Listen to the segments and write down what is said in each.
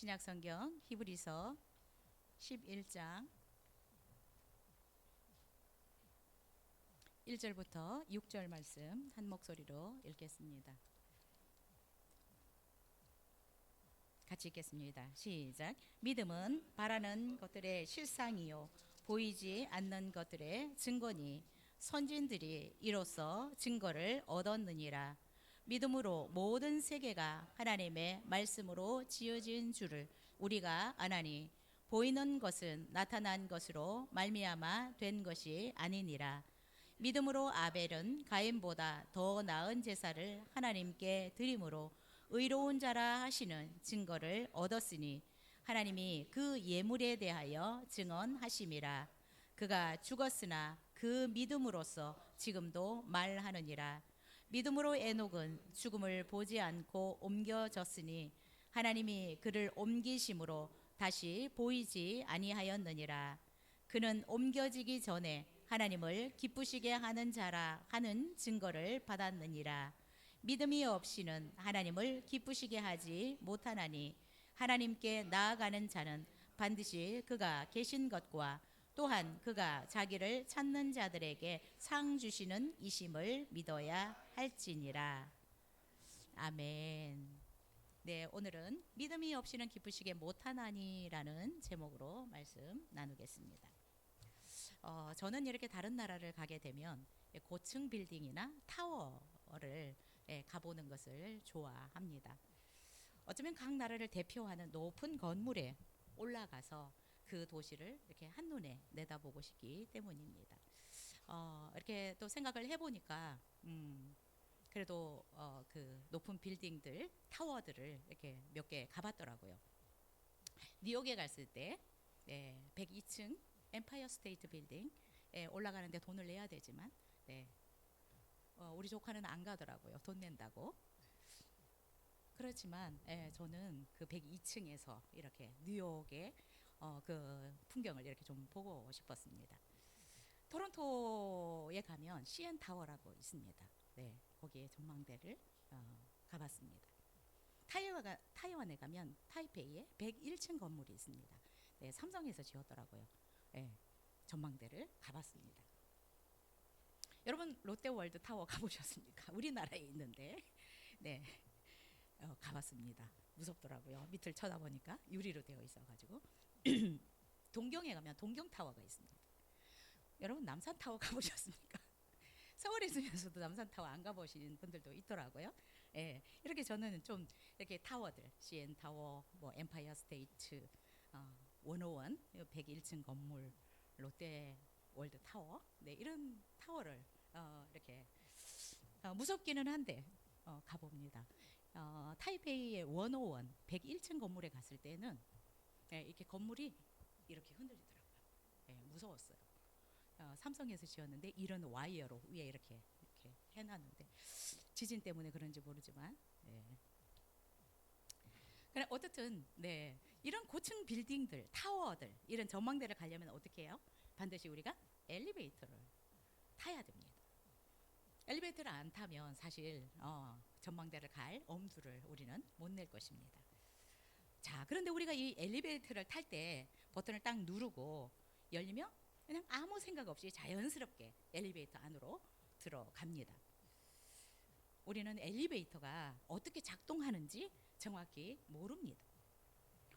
신약 성경 히브리서 11장 1절부터 6절 말씀 한 목소리로 읽겠습니다. 같이 읽겠습니다. 시작. 믿음은 바라는 것들의 실상이요 보이지 않는 것들의 증거니 선진들이 이로써 증거를 얻었느니라. 믿음으로 모든 세계가 하나님의 말씀으로 지어진 줄을 우리가 아나니 보이는 것은 나타난 것으로 말미암아 된 것이 아니니라. 믿음으로 아벨은 가인보다 더 나은 제사를 하나님께 드림으로 의로운 자라 하시는 증거를 얻었으니 하나님이 그 예물에 대하여 증언하심이라. 그가 죽었으나 그 믿음으로써 지금도 말하느니라. 믿음으로 에녹은 죽음을 보지 않고 옮겨졌으니 하나님이 그를 옮기심으로 다시 보이지 아니하였느니라. 그는 옮겨지기 전에 하나님을 기쁘시게 하는 자라 하는 증거를 받았느니라. 믿음이 없이는 하나님을 기쁘시게 하지 못하나니 하나님께 나아가는 자는 반드시 그가 계신 것과 또한 그가 자기를 찾는 자들에게 상 주시는 이심을 믿어야 할지니라. 아멘. 네, 오늘은 믿음이 없이는 기쁘시게 못하나니라는 제목으로 말씀 나누겠습니다. 저는 이렇게 다른 나라를 가게 되면 고층 빌딩이나 타워를 가보는 것을 좋아합니다. 어쩌면 각 나라를 대표하는 높은 건물에 올라가서 그 도시를 이렇게 한눈에 내다보고 싶기 때문입니다. 이렇게 또 생각을 해보니까 그래도 그 높은 빌딩들, 타워들을 이렇게 몇 개 가봤더라고요. 뉴욕에 갔을 때 102층 엠파이어 스테이트 빌딩 올라가는데 돈을 내야 되지만 우리 조카는 안 가더라고요. 돈 낸다고. 그렇지만 저는 그 102층에서 이렇게 뉴욕의 그 풍경을 이렇게 좀 보고 싶었습니다. 토론토에 가면 CN 타워라고 있습니다. 네, 거기에 전망대를 가봤습니다. 타이완에 가면 타이페이에 101층 건물이 있습니다. 네, 삼성에서 지었더라고요. 네, 전망대를 가봤습니다. 여러분 롯데월드 타워 가보셨습니까? 우리나라에 있는데 네, 가봤습니다. 무섭더라고요. 밑을 쳐다보니까 유리로 되어 있어가지고. 동경에 가면 동경타워가 있습니다. 여러분 남산타워 가보셨습니까? 서울에 있으면서도 남산타워 안 가보신 분들도 있더라고요. 예, 이렇게 저는 좀 이렇게 타워들, CN타워, 뭐 엠파이어 스테이트, 101, 101층 건물, 롯데월드 타워, 네, 이런 타워를 이렇게 무섭기는 한데 가봅니다. 타이페이의 101, 101층 건물에 갔을 때는 이렇게 건물이 이렇게 흔들리더라고요. 무서웠어요. 삼성에서 지었는데 이런 와이어로 위에 이렇게 해놨는데 지진 때문에 그런지 모르지만 그래 어쨌든 이런 고층 빌딩들, 타워들 이런 전망대를 가려면 어떻게 해요? 반드시 우리가 엘리베이터를 타야 됩니다. 엘리베이터를 안 타면 사실 전망대를 갈 엄두를 우리는 못 낼 것입니다. 자, 그런데 우리가 이 엘리베이터를 탈 때 버튼을 딱 누르고 열리면 그냥 아무 생각 없이 자연스럽게 엘리베이터 안으로 들어갑니다. 우리는 엘리베이터가 어떻게 작동하는지 정확히 모릅니다.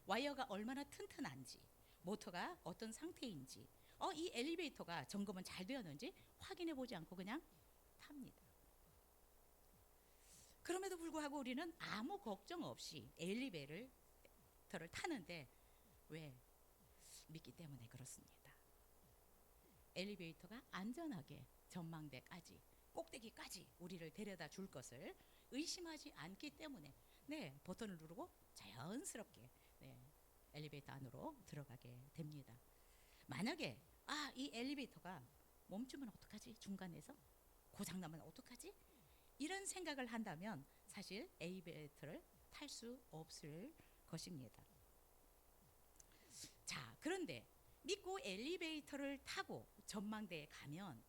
와이어가 얼마나 튼튼한지, 모터가 어떤 상태인지, 이 엘리베이터가 점검은 잘 되었는지 확인해 보지 않고 그냥 탑니다. 그럼에도 불구하고 우리는 아무 걱정 없이 엘리베이터를 타는데 왜? 믿기 때문에 그렇습니다. 엘리베이터가 안전하게 전망대까지 꼭대기까지 우리를 데려다 줄 것을 의심하지 않기 때문에 버튼을 누르고 자연스럽게 엘리베이터 안으로 들어가게 됩니다. 만약에 이 엘리베이터가 멈추면 어떡하지? 중간에서 고장나면 어떡하지? 이런 생각을 한다면 사실 엘리베이터를 탈 수 없을 것입니다. 자, 그런데 믿고 엘리베이터를 타고 전망대에 가면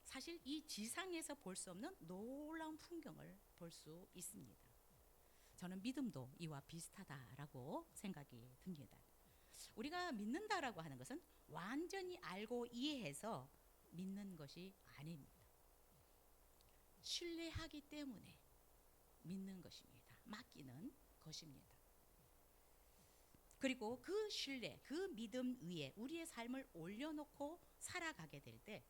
사실 이 지상에서 볼 수 없는 놀라운 풍경을 볼 수 있습니다. 저는 믿음도 이와 비슷하다라고 생각이 듭니다. 우리가 믿는다라고 하는 것은 완전히 알고 이해해서 믿는 것이 아닙니다. 신뢰하기 때문에 믿는 것입니다. 맡기는 것입니다. 그리고 그 신뢰, 그 믿음 위에 우리의 삶을 올려놓고 살아가게 될 때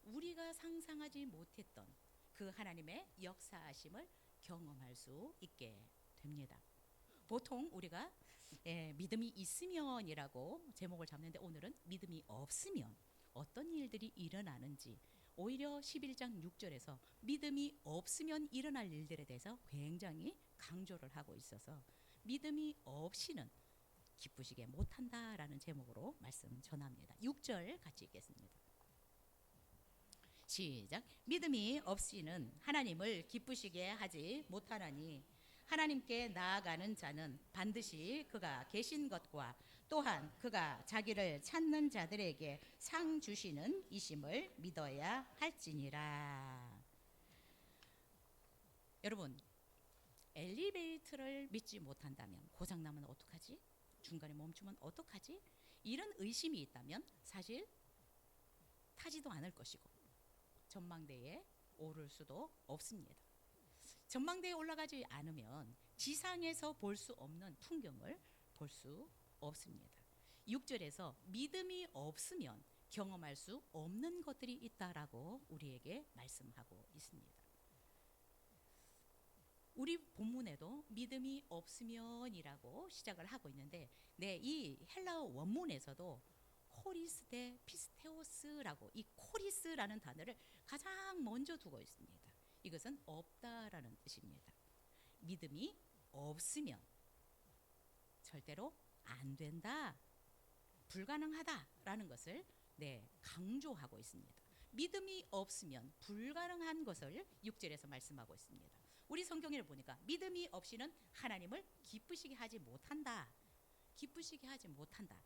우리가 상상하지 못했던 그 하나님의 역사하심을 경험할 수 있게 됩니다. 보통 우리가 믿음이 있으면이라고 제목을 잡는데 오늘은 믿음이 없으면 어떤 일들이 일어나는지 오히려 11장 6절에서 믿음이 없으면 일어날 일들에 대해서 굉장히 강조를 하고 있어서 믿음이 없이는 기쁘시게 못한다라는 제목으로 말씀 전합니다. 6절 같이 읽겠습니다. 시작. 믿음이 없이는 하나님을 기쁘시게 하지 못하나니 하나님께 나아가는 자는 반드시 그가 계신 것과 또한 그가 자기를 찾는 자들에게 상 주시는 이심을 믿어야 할지니라. 여러분, 엘리베이터를 믿지 못한다면 고장나면 어떡하지? 중간에 멈추면 어떡하지? 이런 의심이 있다면 사실 타지도 않을 것이고 전망대에 오를 수도 없습니다. 전망대에 올라가지 않으면 지상에서 볼 수 없는 풍경을 볼 수 없습니다. 6절에서 믿음이 없으면 경험할 수 없는 것들이 있다라고 우리에게 말씀하고 있습니다. 우리 본문에도 믿음이 없으면이라고 시작을 하고 있는데 이 헬라어 원문에서도 코리스 대 피스테오스라고 이 코리스라는 단어를 가장 먼저 두고 있습니다. 이것은 없다라는 뜻입니다. 믿음이 없으면 절대로 안 된다, 불가능하다라는 것을 강조하고 있습니다. 믿음이 없으면 불가능한 것을 6절에서 말씀하고 있습니다. 우리 성경을 보니까 믿음이 없이는 하나님을 기쁘시게 하지 못한다. 기쁘시게 하지 못한다.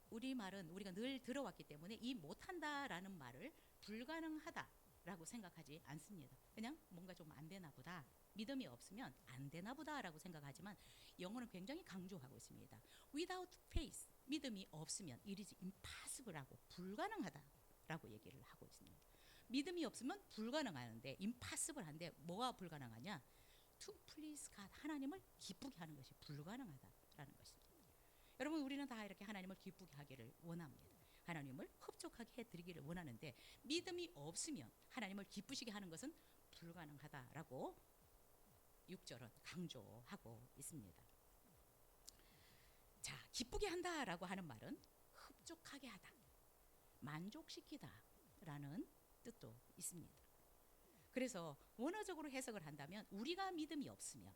우리말은 우리가 늘 들어왔기 때문에 이 못한다라는 말을 불가능하다라고 생각하지 않습니다. 그냥 뭔가 좀 안 되나 보다. 믿음이 없으면 안 되나 보다라고 생각하지만 영어는 굉장히 강조하고 있습니다. Without faith, 믿음이 없으면 it is impossible하고 불가능하다라고 얘기를 하고 있습니다. 믿음이 없으면 불가능한데 impossible한데 뭐가 불가능하냐? To please God, 하나님을 기쁘게 하는 것이 불가능하다라는 것입니다. 여러분, 우리는 다 이렇게 하나님을 기쁘게 하기를 원합니다. 하나님을 흡족하게 해드리기를 원하는데 믿음이 없으면 하나님을 기쁘시게 하는 것은 불가능하다라고 6절은 강조하고 있습니다. 자, 기쁘게 한다라고 하는 말은 흡족하게 하다, 만족시키다라는 뜻도 있습니다. 그래서 원어적으로 해석을 한다면 우리가 믿음이 없으면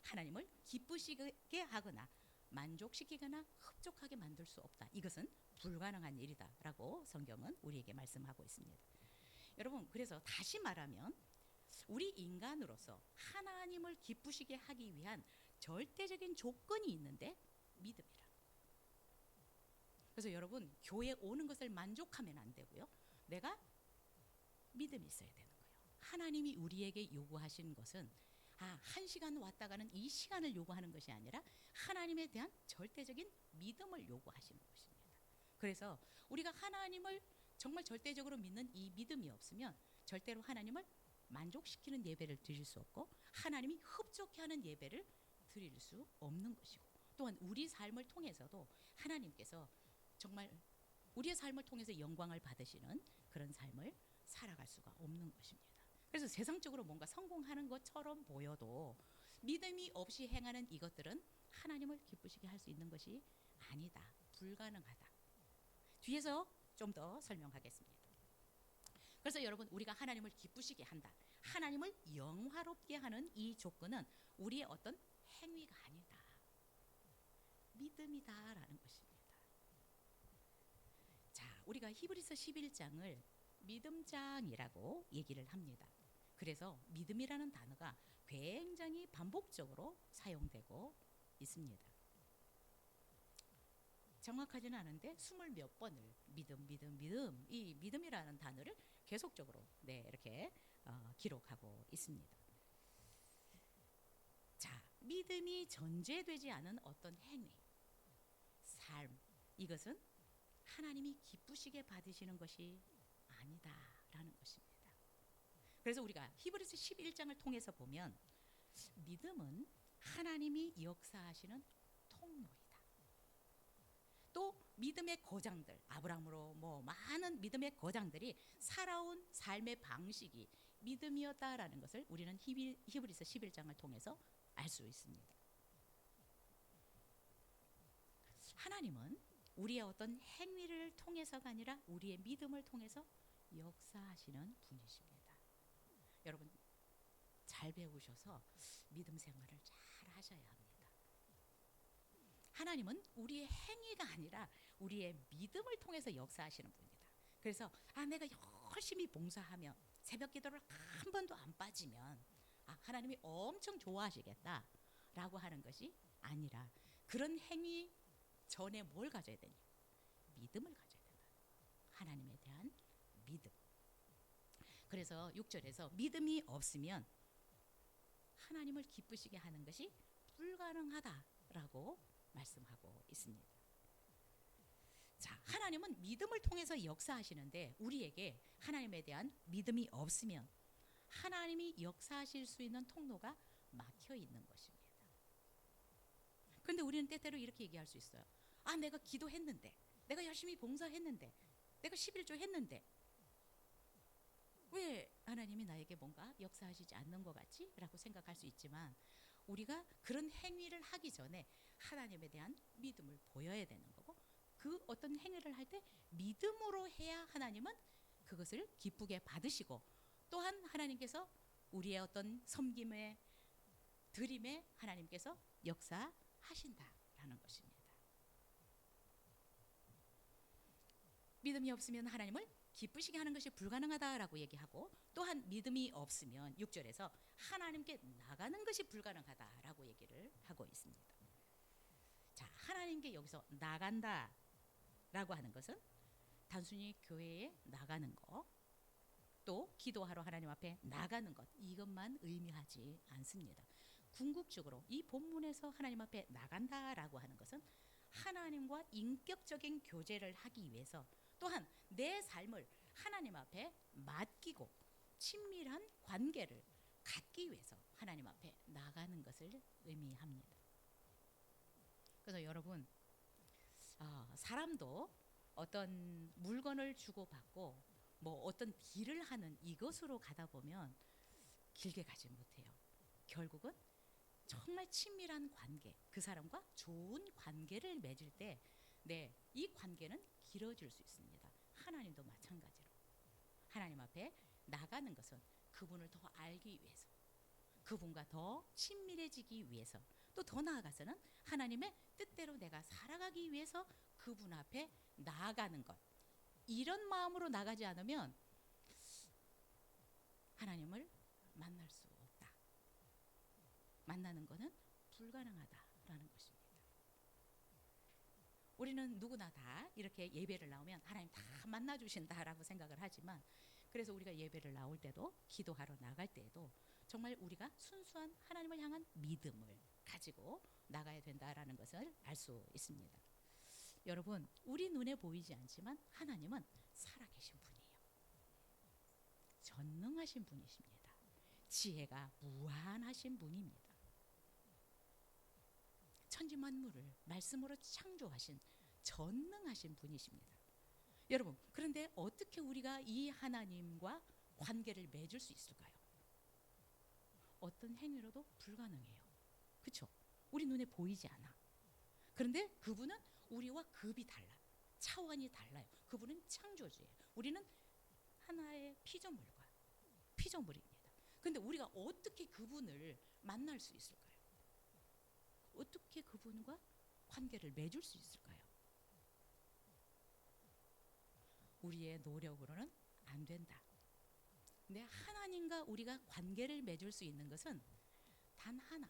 하나님을 기쁘시게 하거나 만족시키거나 흡족하게 만들 수 없다. 이것은 불가능한 일이다라고 성경은 우리에게 말씀하고 있습니다. 여러분, 그래서 다시 말하면 우리 인간으로서 하나님을 기쁘시게 하기 위한 절대적인 조건이 있는데 믿음이라. 그래서 여러분, 교회 오는 것을 만족하면 안 되고요. 내가 믿음이 있어야 되는 거예요. 하나님이 우리에게 요구하시는 것은 1시간 왔다 가는 이 시간을 요구하는 것이 아니라 하나님에 대한 절대적인 믿음을 요구하시는 것입니다. 그래서 우리가 하나님을 정말 절대적으로 믿는 이 믿음이 없으면 절대로 하나님을 만족시키는 예배를 드릴 수 없고 하나님이 흡족해 하는 예배를 드릴 수 없는 것이고 또한 우리 삶을 통해서도 하나님께서 정말 우리의 삶을 통해서 영광을 받으시는 그런 삶을 살아갈 수가 없는 것입니다. 그래서 세상적으로 뭔가 성공하는 것처럼 보여도 믿음이 없이 행하는 이것들은 하나님을 기쁘시게 할 수 있는 것이 아니다. 불가능하다. 뒤에서 좀 더 설명하겠습니다. 그래서 여러분, 우리가 하나님을 기쁘시게 한다, 하나님을 영화롭게 하는 이 조건은 우리의 어떤 행위가 아니다, 믿음이다라는 것입니다. 자, 우리가 히브리서 11장을 믿음장이라고 얘기를 합니다. 그래서 믿음이라는 단어가 굉장히 반복적으로 사용되고 있습니다. 정확하지는 않은데 20몇 번을 믿음, 이 믿음이라는 단어를 계속적으로 이렇게 기록하고 있습니다. 믿음이 전제되지 않은 어떤 행위, 삶, 이것은 하나님이 기쁘시게 받으시는 것이 아니다라는 것입니다. 그래서 우리가 히브리서 11장을 통해서 보면 믿음은 하나님이 역사하시는 통로이다. 또 믿음의 거장들, 아브라함으로 많은 믿음의 거장들이 살아온 삶의 방식이 믿음이었다라는 것을 우리는 히브리서 11장을 통해서 알 수 있습니다. 하나님은 우리의 어떤 행위를 통해서가 아니라 우리의 믿음을 통해서 역사하시는 분이십니다. 여러분 잘 배우셔서 믿음 생활을 잘 하셔야 합니다. 하나님은 우리의 행위가 아니라 우리의 믿음을 통해서 역사하시는 분이다. 그래서 내가 열심히 봉사하며 새벽 기도를 한 번도 안 빠지면 하나님이 엄청 좋아하시겠다라고 하는 것이 아니라 그런 행위 전에 뭘 가져야 되냐? 믿음을 가져야 된다. 하나님에 대한 믿음. 그래서 6절에서 믿음이 없으면 하나님을 기쁘시게 하는 것이 불가능하다라고 말씀하고 있습니다. 자, 하나님은 믿음을 통해서 역사하시는데 우리에게 하나님에 대한 믿음이 없으면 하나님이 역사하실 수 있는 통로가 막혀 있는 것입니다. 그런데 우리는 때때로 이렇게 얘기할 수 있어요. 내가 기도했는데, 내가 열심히 봉사했는데, 내가 11조 했는데 왜 하나님이 나에게 뭔가 역사하시지 않는 것 같지? 라고 생각할 수 있지만 우리가 그런 행위를 하기 전에 하나님에 대한 믿음을 보여야 되는 거고 그 어떤 행위를 할 때 믿음으로 해야 하나님은 그것을 기쁘게 받으시고 또한 하나님께서 우리의 어떤 섬김에 드림에 하나님께서 역사하신다라는 것입니다. 믿음이 없으면 하나님을 기쁘시게 하는 것이 불가능하다라고 얘기하고 또한 믿음이 없으면 6절에서 하나님께 나가는 것이 불가능하다라고 얘기를 하고 있습니다. 자, 하나님께 여기서 나간다라고 하는 것은 단순히 교회에 나가는 것, 또 기도하러 하나님 앞에 나가는 것 이것만 의미하지 않습니다. 궁극적으로 이 본문에서 하나님 앞에 나간다라고 하는 것은 하나님과 인격적인 교제를 하기 위해서 또한 내 삶을 하나님 앞에 맡기고 친밀한 관계를 갖기 위해서 하나님 앞에 나가는 것을 의미합니다. 그래서 여러분 사람도 어떤 물건을 주고받고 어떤 딜을 하는 이것으로 가다 보면 길게 가지 못해요. 결국은 정말 친밀한 관계, 그 사람과 좋은 관계를 맺을 때 이 관계는 길어질 수 있습니다. 하나님도 마찬가지로 하나님 앞에 나가는 것은 그분을 더 알기 위해서 그분과 더 친밀해지기 위해서 또 더 나아가서는 하나님의 뜻대로 내가 살아가기 위해서 그분 앞에 나아가는 것 이런 마음으로 나가지 않으면 하나님을 만날 수 없다. 만나는 것은 불가능하다라는 것입니다. 우리는 누구나 다 이렇게 예배를 나오면 하나님 다 만나주신다라고 생각을 하지만 그래서 우리가 예배를 나올 때도 기도하러 나갈 때에도 정말 우리가 순수한 하나님을 향한 믿음을 가지고 나가야 된다라는 것을 알 수 있습니다. 여러분 우리 눈에 보이지 않지만 하나님은 살아계신 분이에요. 전능하신 분이십니다. 지혜가 무한하신 분입니다. 천지만물을 말씀으로 창조하신 전능하신 분이십니다. 여러분 그런데 어떻게 우리가 이 하나님과 관계를 맺을 수 있을까요? 어떤 행위로도 불가능해요. 그렇죠? 우리 눈에 보이지 않아. 그런데 그분은 우리와 급이 달라요. 차원이 달라요. 그분은 창조주예요. 우리는 하나의 피조물입니다. 그런데 우리가 어떻게 그분을 만날 수 있을까요? 어떻게 그분과 관계를 맺을 수 있을까요? 우리의 노력으로는 안 된다. 근데 하나님과 우리가 관계를 맺을 수 있는 것은 단 하나.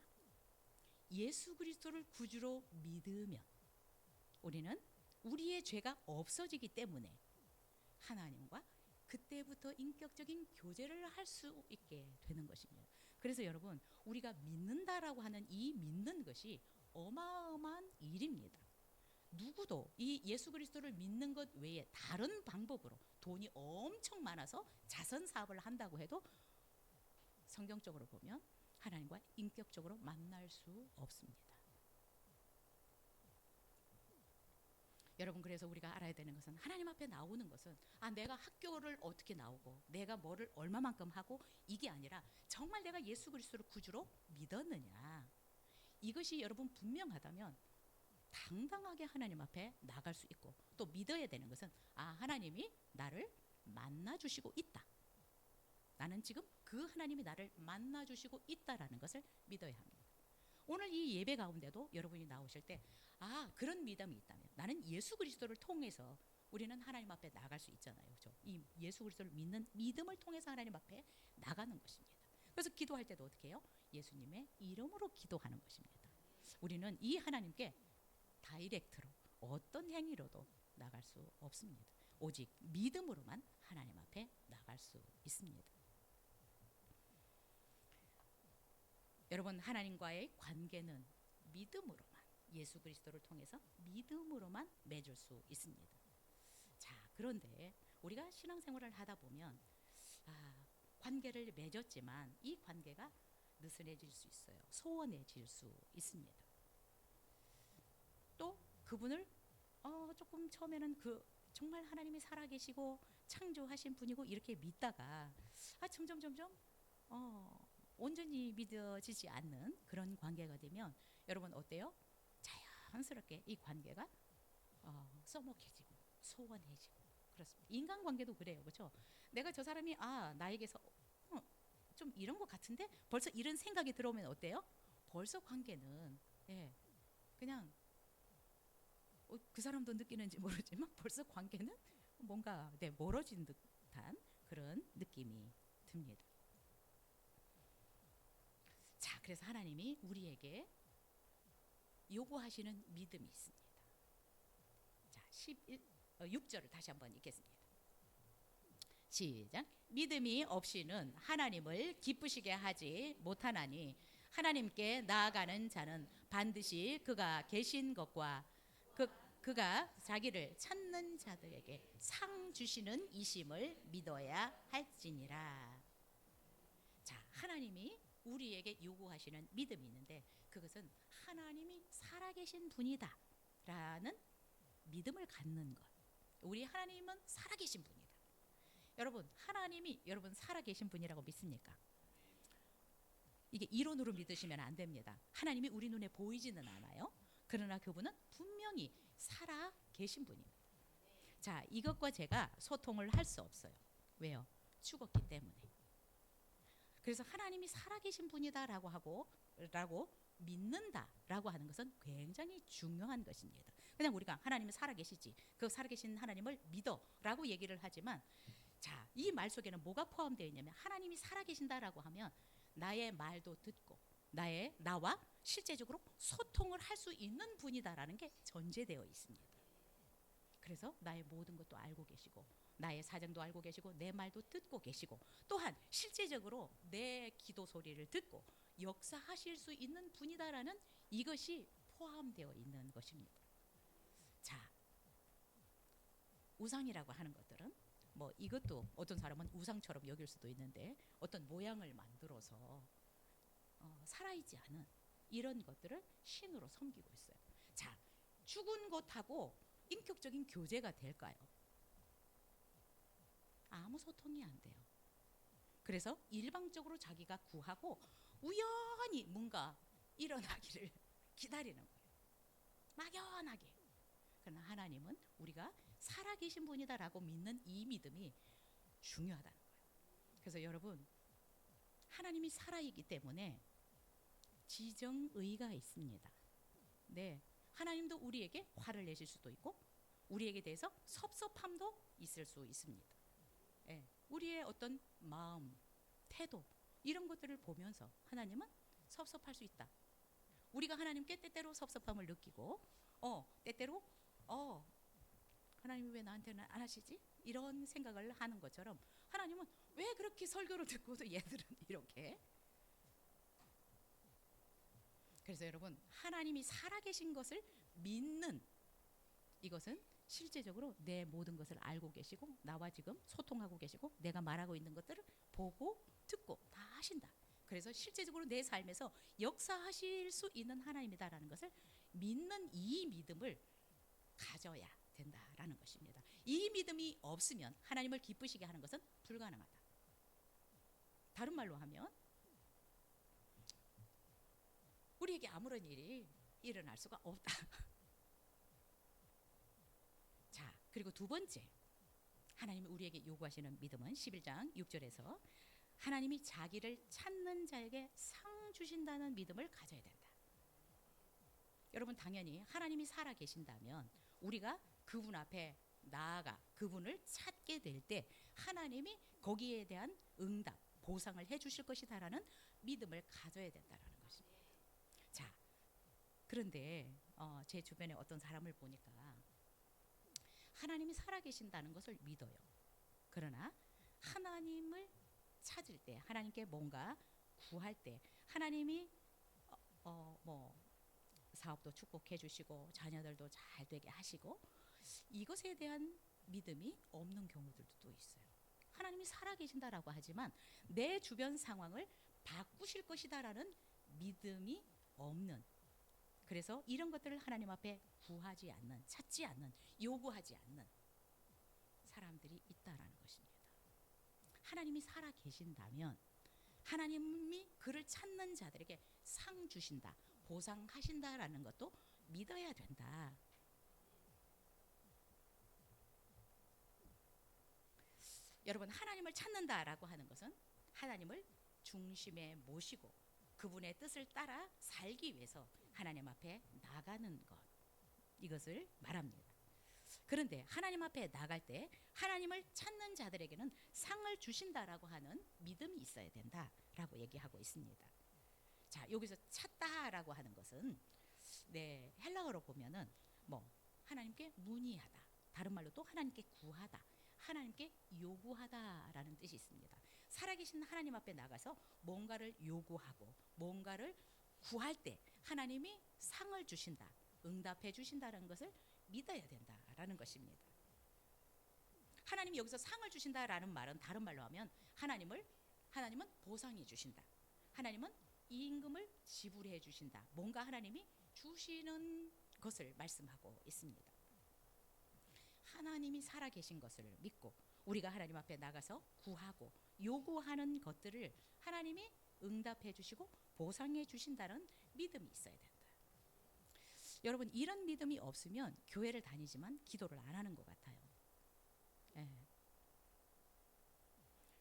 예수 그리스도를 구주로 믿으면 우리는 우리의 죄가 없어지기 때문에 하나님과 그때부터 인격적인 교제를 할 수 있게 되는 것입니다. 그래서 여러분, 우리가 믿는다라고 하는 이 믿는 것이 어마어마한 일입니다. 누구도 이 예수 그리스도를 믿는 것 외에 다른 방법으로 돈이 엄청 많아서 자선 사업을 한다고 해도 성경적으로 보면 하나님과 인격적으로 만날 수 없습니다. 여러분, 그래서 우리가 알아야 되는 것은, 하나님 앞에 나오는 것은 내가 학교를 어떻게 나오고 내가 뭐를 얼마만큼 하고 이게 아니라 정말 내가 예수 그리스도를 구주로 믿었느냐, 이것이 여러분 분명하다면 당당하게 하나님 앞에 나갈 수 있고, 또 믿어야 되는 것은 하나님이 나를 만나주시고 있다, 나는 지금 그 하나님이 나를 만나주시고 있다라는 것을 믿어야 합니다. 오늘 이 예배 가운데도 여러분이 나오실 때 그런 믿음이 있다면, 나는 예수 그리스도를 통해서 우리는 하나님 앞에 나갈 수 있잖아요. 그렇죠? 이 예수 그리스도를 믿는 믿음을 통해서 하나님 앞에 나가는 것입니다. 그래서 기도할 때도 어떻게 해요? 예수님의 이름으로 기도하는 것입니다. 우리는 이 하나님께 다이렉트로 어떤 행위로도 나갈 수 없습니다. 오직 믿음으로만 하나님 앞에 나갈 수 있습니다. 여러분, 하나님과의 관계는 믿음으로만, 예수 그리스도를 통해서 믿음으로만 맺을 수 있습니다. 자, 그런데 우리가 신앙생활을 하다 보면 관계를 맺었지만 이 관계가 느슨해질 수 있어요. 소원해질 수 있습니다. 또 그분을 조금 처음에는 정말 하나님이 살아계시고 창조하신 분이고 이렇게 믿다가 점점 온전히 믿어지지 않는 그런 관계가 되면 여러분 어때요? 자연스럽게 이 관계가 써먹해지고 소원해지고 그렇습니다. 인간관계도 그래요. 그렇죠? 내가 저 사람이 나에게서 좀 이런 것 같은데 벌써 이런 생각이 들어오면 어때요? 벌써 관계는 그냥 그 사람도 느끼는지 모르지만 벌써 관계는 뭔가 멀어진 듯한 그런 느낌이 듭니다. 자, 그래서 하나님이 우리에게 요구하시는 믿음이 있습니다. 자, 6절을 다시 한번 읽겠습니다. 시작. 믿음이 없이는 하나님을 기쁘시게 하지 못하나니 하나님께 나아가는 자는 반드시 그가 계신 것과 그가 자기를 찾는 자들에게 상 주시는 이심을 믿어야 할지니라. 자, 하나님이 우리에게 요구하시는 믿음이 있는데 그것은 하나님이 살아계신 분이다 라는 믿음을 갖는 것. 우리 하나님은 살아계신 분이다. 여러분, 하나님이 여러분 살아계신 분이라고 믿습니까? 이게 이론으로 믿으시면 안 됩니다. 하나님이 우리 눈에 보이지는 않아요. 그러나 그분은 분명히 살아계신 분입니다. 자, 이것과 제가 소통을 할 수 없어요. 왜요? 죽었기 때문에. 그래서 하나님이 살아계신 분이다라고 라고 믿는다라고 하는 것은 굉장히 중요한 것입니다. 그냥 우리가 하나님은 살아계시지, 그 살아계신 하나님을 믿어라고 얘기를 하지만, 자, 이 말 속에는 뭐가 포함되어 있냐면 하나님이 살아계신다라고 하면 나의 말도 듣고 나와 실제적으로 소통을 할 수 있는 분이다라는 게 전제되어 있습니다. 그래서 나의 모든 것도 알고 계시고 나의 사정도 알고 계시고 내 말도 듣고 계시고 또한 실제적으로 내 기도 소리를 듣고 역사하실 수 있는 분이다라는 이것이 포함되어 있는 것입니다. 자, 우상이라고 하는 것들은 이것도 어떤 사람은 우상처럼 여길 수도 있는데 어떤 모양을 만들어서 살아있지 않은 이런 것들을 신으로 섬기고 있어요. 자, 죽은 것하고 인격적인 교제가 될까요? 아무 소통이 안 돼요. 그래서 일방적으로 자기가 구하고 우연히 뭔가 일어나기를 기다리는 거예요. 막연하게. 그러나 하나님은 우리가 살아계신 분이다라고 믿는 이 믿음이 중요하다는 거예요. 그래서 여러분, 하나님이 살아있기 때문에 지정의가 있습니다. 네, 하나님도 우리에게 화를 내실 수도 있고 우리에게 대해서 섭섭함도 있을 수 있습니다. 네, 우리의 어떤 마음, 태도 이런 것들을 보면서 하나님은 섭섭할 수 있다. 우리가 하나님께 때때로 섭섭함을 느끼고 때때로 하나님이 왜 나한테는 안 하시지? 이런 생각을 하는 것처럼 하나님은 왜 그렇게 설교를 듣고도 얘들은 이렇게 그래서 여러분, 하나님이 살아계신 것을 믿는 이것은 실제적으로 내 모든 것을 알고 계시고 나와 지금 소통하고 계시고 내가 말하고 있는 것들을 보고 듣고 다 하신다. 그래서 실제적으로 내 삶에서 역사하실 수 있는 하나님이다라는 것을 믿는 이 믿음을 가져야 된다라는 것입니다. 이 믿음이 없으면 하나님을 기쁘시게 하는 것은 불가능하다. 다른 말로 하면 우리에게 아무런 일이 일어날 수가 없다. 자, 그리고 두 번째, 하나님이 우리에게 요구하시는 믿음은 11장 6절에서 하나님이 자기를 찾는 자에게 상 주신다는 믿음을 가져야 된다. 여러분, 당연히 하나님이 살아 계신다면 우리가 그분 앞에 나아가 그분을 찾게 될 때 하나님이 거기에 대한 응답, 보상을 해 주실 것이다라는 믿음을 가져야 된다라는 것입니다. 자, 그런데 제 주변에 어떤 사람을 보니까 하나님이 살아계신다는 것을 믿어요. 그러나 하나님을 찾을 때, 하나님께 뭔가 구할 때 하나님이 뭐 사업도 축복해 주시고 자녀들도 잘 되게 하시고 이것에 대한 믿음이 없는 경우들도 또 있어요. 하나님이 살아계신다라고 하지만 내 주변 상황을 바꾸실 것이다라는 믿음이 없는, 그래서 이런 것들을 하나님 앞에 구하지 않는, 찾지 않는, 요구하지 않는 사람들이 있다라는 것입니다. 하나님이 살아 계신다면 하나님이 그를 찾는 자들에게 상 주신다, 보상하신다라는 것도 믿어야 된다. 여러분, 하나님을 찾는다라고 하는 것은 하나님을 중심에 모시고 그분의 뜻을 따라 살기 위해서 하나님 앞에 나가는 것, 이것을 말합니다. 그런데 하나님 앞에 나갈 때 하나님을 찾는 자들에게는 상을 주신다라고 하는 믿음이 있어야 된다라고 얘기하고 있습니다. 자, 여기서 찾다라고 하는 것은 헬라어로 보면은 뭐 하나님께 문의하다, 다른 말로 또 하나님께 구하다, 하나님께 요구하다라는 뜻이 있습니다. 살아계신 하나님 앞에 나가서 뭔가를 요구하고 뭔가를 구할 때 하나님이 상을 주신다, 응답해 주신다는 것을 믿어야 된다라는 것입니다. 하나님이 여기서 상을 주신다라는 말은 다른 말로 하면 하나님은 보상해 주신다, 하나님은 임금을 지불해 주신다, 뭔가 하나님이 주시는 것을 말씀하고 있습니다. 하나님이 살아계신 것을 믿고 우리가 하나님 앞에 나가서 구하고 요구하는 것들을 하나님이 응답해 주시고 보상해 주신다는 믿음이 있어야 된다. 여러분, 이런 믿음이 없으면 교회를 다니지만 기도를 안 하는 것 같아요.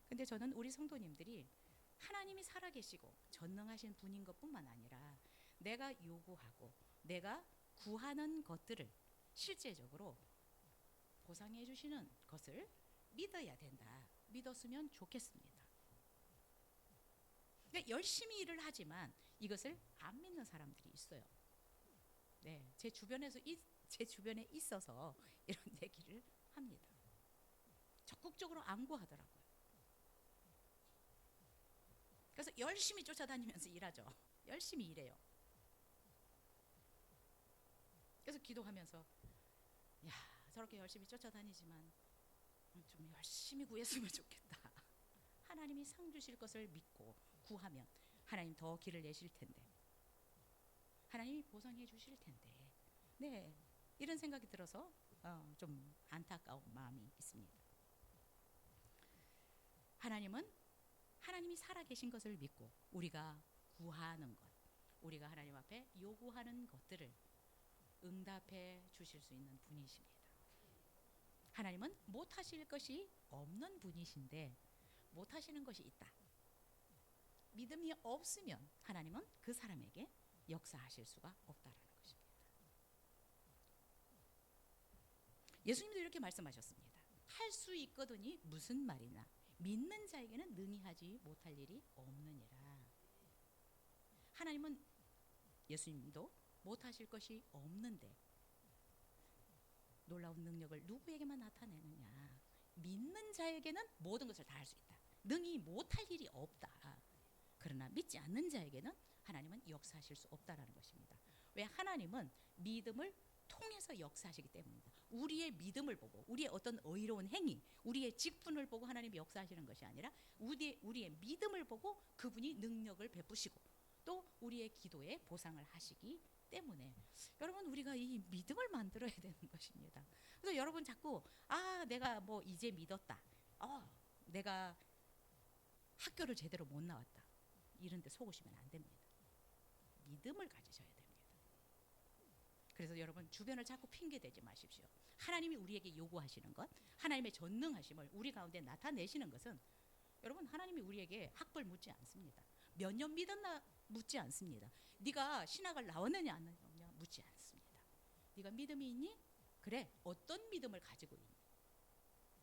근데 저는 우리 성도님들이 하나님이 살아계시고 전능하신 분인 것뿐만 아니라 내가 요구하고 내가 구하는 것들을 실제적으로 보상해 주시는 것을 믿어야 된다, 믿었으면 좋겠습니다. 그러니까 열심히 일을 하지만 이것을 안 믿는 사람들이 있어요. 제 주변에 있어서 이런 얘기를 합니다. 적극적으로 안 구하더라고요. 그래서 열심히 쫓아다니면서 일하죠. 열심히 일해요. 그래서 기도하면서 야, 저렇게 열심히 쫓아다니지만 좀 열심히 구했으면 좋겠다. 하나님이 상 주실 것을 믿고 구하면 하나님 더 길을 내실 텐데, 하나님이 보상해 주실 텐데, 이런 생각이 들어서 좀 안타까운 마음이 있습니다. 하나님이 살아계신 것을 믿고 우리가 구하는 것, 우리가 하나님 앞에 요구하는 것들을 응답해 주실 수 있는 분이십니다. 하나님은 못하실 것이 없는 분이신데 못하시는 것이 있다. 믿음이 없으면 하나님은 그 사람에게 역사하실 수가 없다라는 것입니다. 예수님도 이렇게 말씀하셨습니다. 할 수 있거든이 무슨 말이냐, 믿는 자에게는 능히 하지 못할 일이 없느니라. 하나님은, 예수님도 못하실 것이 없는데 놀라운 능력을 누구에게만 나타내느냐, 믿는 자에게는 모든 것을 다 할 수 있다, 능히 못할 일이 없다. 그러나 믿지 않는 자에게는 하나님은 역사하실 수 없다라는 것입니다. 왜? 하나님은 믿음을 통해서 역사하시기 때문입니다. 우리의 믿음을 보고 우리의 어떤 의로운 행위, 우리의 직분을 보고 하나님이 역사하시는 것이 아니라 우리의 믿음을 보고 그분이 능력을 베푸시고 또 우리의 기도에 보상을 하시기 때문에 여러분 우리가 이 믿음을 만들어야 되는 것입니다. 그래서 여러분 자꾸 내가 뭐 이제 믿었다. 내가 학교를 제대로 못 나왔다. 이런 데 속으시면 안 됩니다. 믿음을 가지셔야 됩니다. 그래서 여러분 주변을 자꾸 핑계대지 마십시오. 하나님이 우리에게 요구하시는 것, 하나님의 전능하심을 우리 가운데 나타내시는 것은 여러분 하나님이 우리에게 학벌 묻지 않습니다. 몇 년 믿었나 묻지 않습니다. 네가 신학을 나왔느냐 안 나왔느냐 묻지 않습니다. 네가 믿음이 있니? 그래. 어떤 믿음을 가지고 있니?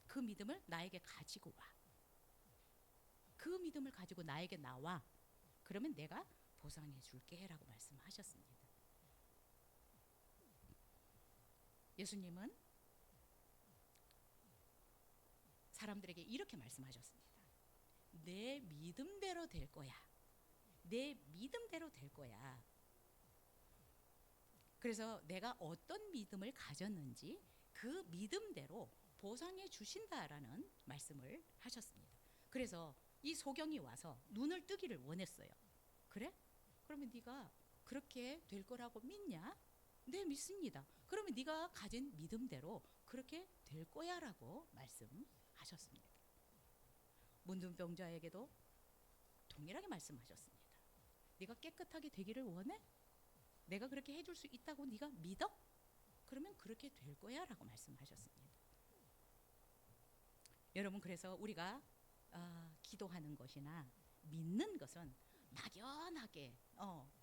그 믿음을 나에게 가지고 와. 그 믿음을 가지고 나에게 나와. 그러면 내가 보상해 줄게 라고 말씀하셨습니다. 예수님은 사람들에게 이렇게 말씀하셨습니다. 내 믿음대로 될 거야. 내 믿음대로 될 거야. 그래서 내가 어떤 믿음을 가졌는지 그 믿음대로 보상해 주신다라는 말씀을 하셨습니다. 그래서 이 소경이 와서 눈을 뜨기를 원했어요. 그래? 그러면 네가 그렇게 될 거라고 믿냐? 네, 믿습니다. 그러면 네가 가진 믿음대로 그렇게 될 거야 라고 말씀하셨습니다. 문둥병자에게도 동일하게 말씀하셨습니다. 네가 깨끗하게 되기를 원해? 내가 그렇게 해줄 수 있다고 네가 믿어? 그러면 그렇게 될 거야 라고 말씀하셨습니다. 여러분 그래서 우리가 기도하는 것이나 믿는 것은 막연하게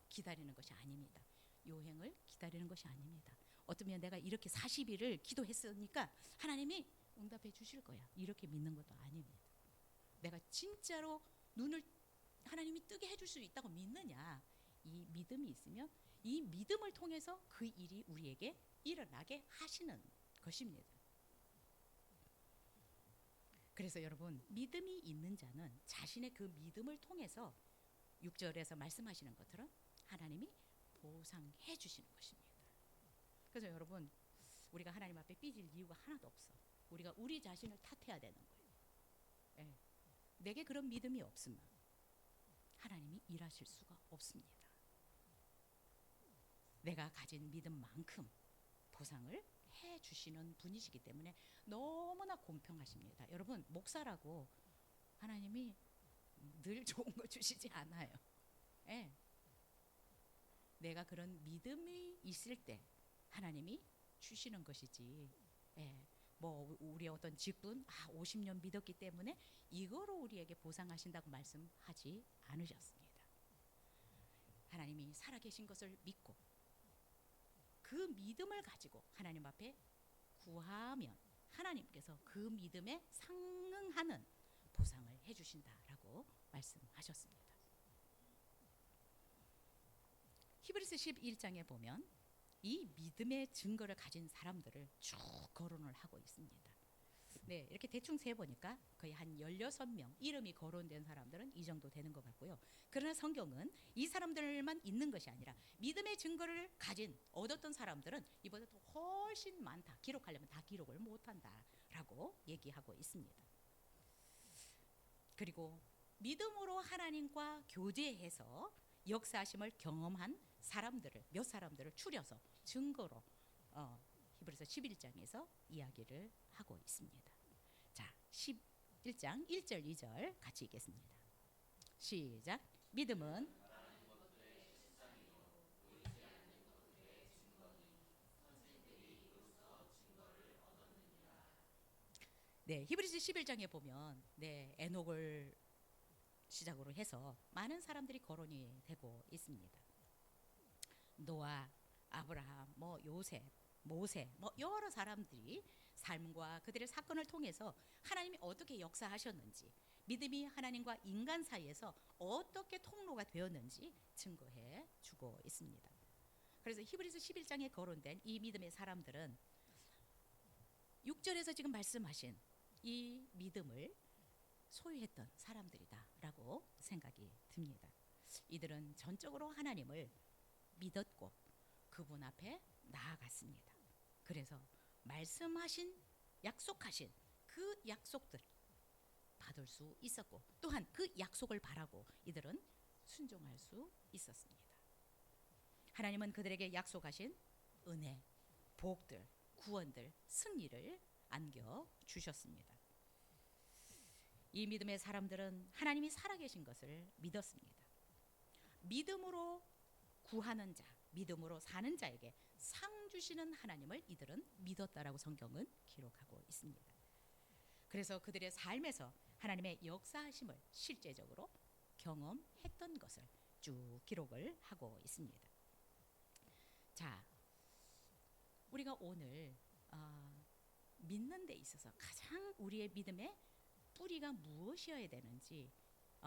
기다리는 것이 아닙니다. 요행을 기다리는 것이 아닙니다. 어쩌면 내가 이렇게 40일을 기도했으니까 하나님이 응답해 주실 거야. 이렇게 믿는 것도 아닙니다. 내가 진짜로 눈을 하나님이 뜨게 해줄 수 있다고 믿느냐. 이 믿음이 있으면 이 믿음을 통해서 그 일이 우리에게 일어나게 하시는 것입니다. 그래서 여러분 믿음이 있는 자는 자신의 그 믿음을 통해서 6절에서 말씀하시는 것처럼 하나님이 보상해 주시는 것입니다. 그래서 여러분 우리가 하나님 앞에 삐질 이유가 하나도 없어. 우리가 우리 자신을 탓해야 되는 거예요. 예. 내게 그런 믿음이 없으면 하나님이 일하실 수가 없습니다. 내가 가진 믿음만큼 보상을 해 주시는 분이시기 때문에 너무나 공평하십니다. 여러분 목사라고 하나님이 늘 좋은 거 주시지 않아요. 예. 내가 그런 믿음이 있을 때 하나님이 주시는 것이지. 예. 뭐 우리의 어떤 직분 50년 믿었기 때문에 이거로 우리에게 보상하신다고 말씀하지 않으셨습니다. 하나님이 살아계신 것을 믿고 그 믿음을 가지고 하나님 앞에 구하면 하나님께서 그 믿음에 상응하는 보상을 해주신다라고 말씀하셨습니다. 히브리서 11장에 보면 이 믿음의 증거를 가진 사람들을 쭉 거론을 하고 있습니다. 네, 이렇게 대충 세보니까 거의 한 16명 이름이 거론된 사람들은 이 정도 되는 것 같고요. 그러나 성경은 이 사람들만 있는 것이 아니라 믿음의 증거를 얻었던 사람들은 이보다 더 훨씬 많다. 기록하려면 다 기록을 못한다라고 얘기하고 있습니다. 그리고 믿음으로 하나님과 교제해서 역사하심을 경험한 몇 사람들을 추려서 증거로 히브리서 11장에서 이야기를 하고 있습니다. 자, 11장 1절 2절 같이 읽겠습니다. 시작. 믿음은 네, 히브리서 11장에 보면 에녹을 시작으로 해서 많은 사람들이 거론이 되고 있습니다. 노아, 아브라함, 요셉, 모세, 여러 사람들이 삶과 그들의 사건을 통해서 하나님이 어떻게 역사하셨는지, 믿음이 하나님과 인간 사이에서 어떻게 통로가 되었는지 증거해 주고 있습니다. 그래서 히브리서 11장에 거론된 이 믿음의 사람들은 6절에서 지금 말씀하신 이 믿음을 소유했던 사람들이다라고 생각이 듭니다. 이들은 전적으로 하나님을 믿었고 그분 앞에 나아갔습니다. 그래서 말씀하신 약속하신 그 약속들 받을 수 있었고 또한 그 약속을 바라고 이들은 순종할 수 있었습니다. 하나님은 그들에게 약속하신 은혜, 복들, 구원들, 승리를 안겨주셨습니다. 이 믿음의 사람들은 하나님이 살아계신 것을 믿었습니다. 믿음으로 구하는 자, 믿음으로 사는 자에게 상 주시는 하나님을 이들은 믿었다라고 성경은 기록하고 있습니다. 그래서 그들의 삶에서 하나님의 역사하심을 실제적으로 경험했던 것을 쭉 기록을 하고 있습니다. 자, 우리가 오늘 믿는 데 있어서 가장 우리의 믿음의 뿌리가 무엇이어야 되는지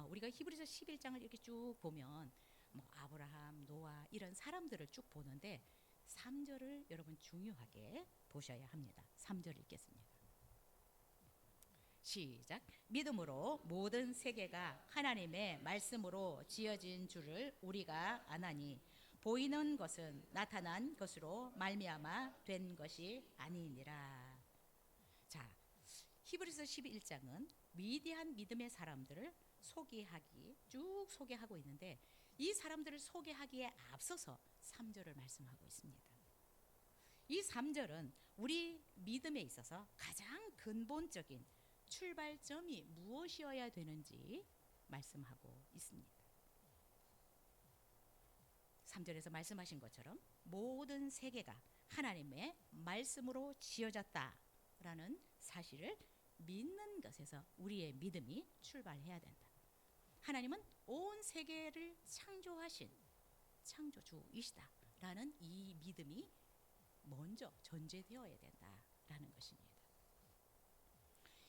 우리가 히브리서 11장을 이렇게 쭉 보면 뭐 아브라함, 노아 이런 사람들을 쭉 보는데 3절을 여러분 중요하게 보셔야 합니다. 3절 읽겠습니다. 시작. 믿음으로 모든 세계가 하나님의 말씀으로 지어진 줄을 우리가 아나니 보이는 것은 나타난 것으로 말미암아 된 것이 아니니라. 자, 히브리서 11장은 위대한 믿음의 사람들을 쭉 소개하고 있는데 이 사람들을 소개하기에 앞서서 3절을 말씀하고 있습니다. 이 3절은 우리 믿음에 있어서 가장 근본적인 출발점이 무엇이어야 되는지 말씀하고 있습니다. 3절에서 말씀하신 것처럼 모든 세계가 하나님의 말씀으로 지어졌다라는 사실을 믿는 것에서 우리의 믿음이 출발해야 된다. 하나님은 온 세계를 창조하신 창조주이시다라는 이 믿음이 먼저 전제되어야 된다라는 것입니다.